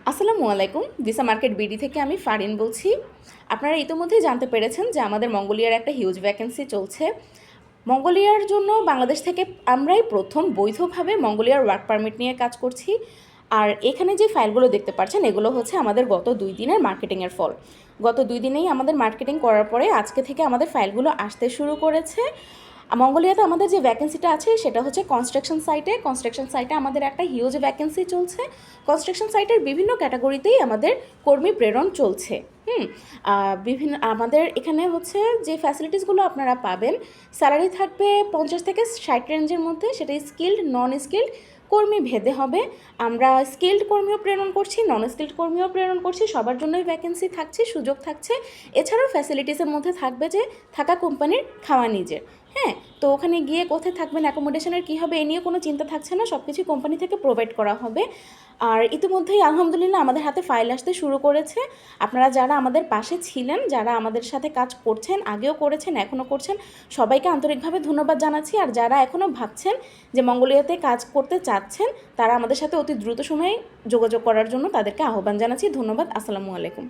আসসালামু আলাইকুম। Visa market BD থেকে আমি ফারিন বলছি। আপনারা ইতিমধ্যেই জানতে পেরেছেন যে আমাদের মঙ্গোলিয়ার একটা হিউজ ভ্যাকেন্সি চলছে। মঙ্গোলিয়ার জন্য বাংলাদেশ থেকে আমরাই প্রথম বৈধভাবে মঙ্গোলিয়ার ওয়ার্ক পারমিট নিয়ে কাজ করছি। আর এখানে যে ফাইলগুলো দেখতে পাচ্ছেন এগুলো হচ্ছে আমাদের গত 2 দিনের মার্কেটিংয়ের ফল। গত 2 দিনেই আমাদের মার্কেটিং করার পরে আজকে থেকে আমাদের ফাইলগুলো আসতে শুরু করেছে। মঙ্গোলিয়াতে আমাদের যে ভ্যাকেন্সিটা আছে সেটা হচ্ছে কনস্ট্রাকশন সাইটে আমাদের একটা হিউজ ভ্যাকেন্সি চলছে। কনস্ট্রাকশন সাইটের বিভিন্ন ক্যাটাগরিতেই আমাদের কর্মী প্রেরণ চলছে। বিভিন্ন আমাদের এখানে হচ্ছে যে ফ্যাসিলিটিসগুলো আপনারা পাবেন, স্যালারি থাকবে 50 থেকে 60 রেঞ্জের মধ্যে। সেটা স্কিল্ড নন স্কিল্ড কর্মী ভেদে হবে। আমরা স্কিল্ড কর্মীও প্রেরণ করছি, নন স্কিল্ড কর্মীও প্রেরণ করছি, সবার জন্যই ভ্যাকেন্সি থাকছে, সুযোগ থাকছে। এছাড়াও ফ্যাসিলিটিসের মধ্যে থাকবে যে থাকা কোম্পানির খাওয়া নিজের। হ্যাঁ, তো ওখানে গিয়ে কোথায় থাকবেন, অ্যাকোমোডেশনের কী হবে এ নিয়ে কোনো চিন্তা থাকছে না, সব কিছুই কোম্পানি থেকে প্রোভাইড করা হবে। আর ইতিমধ্যেই আলহামদুলিল্লাহ আমাদের হাতে ফাইল আসতে শুরু করেছে। আপনারা যারা আমাদের পাশে ছিলেন, যারা আমাদের সাথে কাজ করছেন, আগেও করেছেন, এখনও করছেন, সবাইকে আন্তরিকভাবে ধন্যবাদ জানাচ্ছি। আর যারা এখনও ভাবছেন যে মঙ্গোলিয়াতে কাজ করতে চাচ্ছেন, তারা আমাদের সাথে অতি দ্রুত সময়ে যোগাযোগ করার জন্য তাদেরকে আহ্বান জানাচ্ছি। ধন্যবাদ। আসসালামু আলাইকুম।